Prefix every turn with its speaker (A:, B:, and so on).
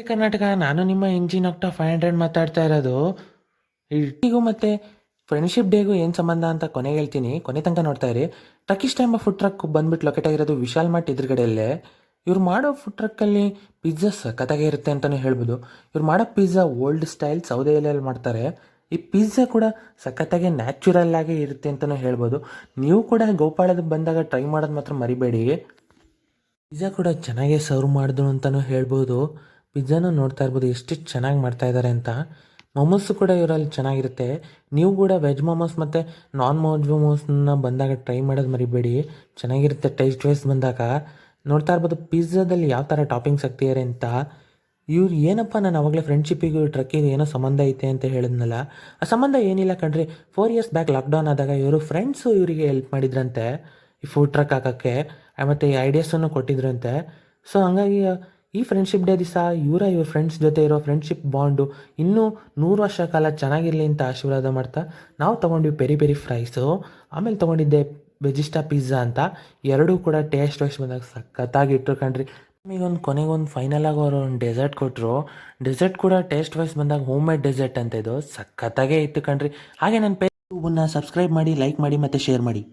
A: ಕರ್ನಾಟಕ. ನಾನು ನಿಮ್ಮ ಇಂಜಿನ್ ಆಕ್ಟಾ 500 ಮಾತಾಡ್ತಾ ಇರೋದು. ಇಟ್ಟಿಗೂ ಮತ್ತು ಫ್ರೆಂಡ್ಶಿಪ್ ಡೇಗೂ ಏನು ಸಂಬಂಧ ಅಂತ ಕೊನೆಗೆ ಹೇಳ್ತೀನಿ, ಕೊನೆ ತನಕ ನೋಡ್ತಾ ಇರಿ. ಟರ್ಕಿಶ್ ಟೈಮ್ ಫುಡ್ ಟ್ರಕ್ ಬಂದ್ಬಿಟ್ಟು ಲೊಕೇಟ್ ಆಗಿರೋದು ವಿಶಾಲ್ ಮಾರ್ಟ್ ಎದುರುಗಡೆಯಲ್ಲೇ. ಇವ್ರು ಮಾಡೋ ಫುಡ್ ಟ್ರಕ್ಕಲ್ಲಿ ಪಿಜ್ಜಾ ಸಖತ್ತಾಗೇ ಇರುತ್ತೆ ಅಂತಲೇ ಹೇಳ್ಬೋದು. ಇವ್ರು ಮಾಡೋ ಪಿಜ್ಜಾ ಓಲ್ಡ್ ಸ್ಟೈಲ್ ಸೌದೆ ಎಲೆಯಲ್ಲಿ ಮಾಡ್ತಾರೆ. ಈ ಪಿಜ್ಜಾ ಕೂಡ ಸಖತ್ತಾಗಿ ನ್ಯಾಚುರಲ್ ಆಗಿ ಇರುತ್ತೆ ಅಂತಲೂ ಹೇಳ್ಬೋದು. ನೀವು ಕೂಡ ಗೋಪಾಳದ ಬಂದಾಗ ಟ್ರೈ ಮಾಡೋದು ಮಾತ್ರ ಮರಿಬೇಡಿ. ಪಿಜ್ಜಾ ಕೂಡ ಚೆನ್ನಾಗೇ ಸರ್ವ್ ಮಾಡಿದ್ರು ಅಂತಲೂ ಹೇಳ್ಬೋದು. ಪಿಜ್ಜಾನು ನೋಡ್ತಾ ಇರ್ಬೋದು ಎಷ್ಟು ಚೆನ್ನಾಗಿ ಮಾಡ್ತಾ ಇದ್ದಾರೆ ಅಂತ. ಮೊಮೋಸು ಕೂಡ ಇವರಲ್ಲಿ ಚೆನ್ನಾಗಿರುತ್ತೆ. ನೀವು ಕೂಡ ವೆಜ್ ಮೊಮೋಸ್ ಮತ್ತು ನಾನ್ ವೆಜ್ ಮೊಮೋಸ್ನ ಬಂದಾಗ ಟ್ರೈ ಮಾಡೋದು ಮರಿಬೇಡಿ, ಚೆನ್ನಾಗಿರುತ್ತೆ ಟೇಸ್ಟ್ ವೈಸ್ ಬಂದಾಗ. ನೋಡ್ತಾ ಇರ್ಬೋದು ಪಿಜ್ಜಾದಲ್ಲಿ ಯಾವ ಥರ ಟಾಪಿಂಗ್ಸ್ ಹಾಕ್ತಿದ್ದಾರೆ ಅಂತ. ಇವ್ರು ಏನಪ್ಪ, ನಾನು ಆವಾಗಲೇ ಫ್ರೆಂಡ್ಶಿಪ್ಪಿಗೂ ಟ್ರಕ್ಕಿಗೂ ಏನೋ ಸಂಬಂಧ ಐತೆ ಅಂತ ಹೇಳಿದ್ನಲ್ಲ, ಆ ಸಂಬಂಧ ಏನಿಲ್ಲ ಕಣ್ರಿ. 4 ಇಯರ್ಸ್ ಬ್ಯಾಕ್ ಲಾಕ್ಡೌನ್ ಆದಾಗ ಇವರು ಫ್ರೆಂಡ್ಸು ಇವರಿಗೆ ಹೆಲ್ಪ್ ಮಾಡಿದ್ರಂತೆ ಈ ಫುಡ್ ಟ್ರಕ್ ಹಾಕೋಕ್ಕೆ, ಮತ್ತು ಈ ಐಡಿಯಾಸನ್ನು ಕೊಟ್ಟಿದ್ರಂತೆ. ಸೊ ಹಂಗಾಗಿ ಈ ಫ್ರೆಂಡ್ಶಿಪ್ ಡೇ ದಿವಸ ಇವ್ರ ಫ್ರೆಂಡ್ಸ್ ಜೊತೆ ಇರೋ ಫ್ರೆಂಡ್ಶಿಪ್ ಬಾಂಡು ಇನ್ನೂ 100 ವರ್ಷ ಕಾಲ ಚೆನ್ನಾಗಿರಲಿ ಅಂತ ಆಶೀರ್ವಾದ ಮಾಡ್ತಾ ನಾವು ತೊಗೊಂಡ್ವಿ ಪೆರಿ ಪೆರಿ ಫ್ರೈಸು. ಆಮೇಲೆ ತೊಗೊಂಡಿದ್ದೆ ವೆಜಿಸ್ಟಾ ಪಿಜ್ಜಾ ಅಂತ. ಎರಡೂ ಕೂಡ ಟೇಸ್ಟ್ ವೈಸ್ ಬಂದಾಗ ಸಖತ್ತಾಗಿ ಇಟ್ಟರು ಕಣ್ರಿ. ನಮಗೊಂದು ಕೊನೆಗೊಂದು ಫೈನಲ್ ಆಗಿ ಅವರು ಒಂದು ಡೆಸರ್ಟ್ ಕೊಟ್ಟರು. ಡೆಸರ್ಟ್ ಕೂಡ ಟೇಸ್ಟ್ ವೈಸ್ ಬಂದಾಗ ಹೋಮ್ ಮೇಡ್ ಡೆಸರ್ಟ್ ಅಂತ ಇದು ಸಖತ್ತಾಗೇ ಇತ್ತು ಕಣ್ರಿ. ಹಾಗೆ ನನ್ನ ಪೇಜ್ನ ಸಬ್ಸ್ಕ್ರೈಬ್ ಮಾಡಿ, ಲೈಕ್ ಮಾಡಿ ಮತ್ತು ಶೇರ್ ಮಾಡಿ.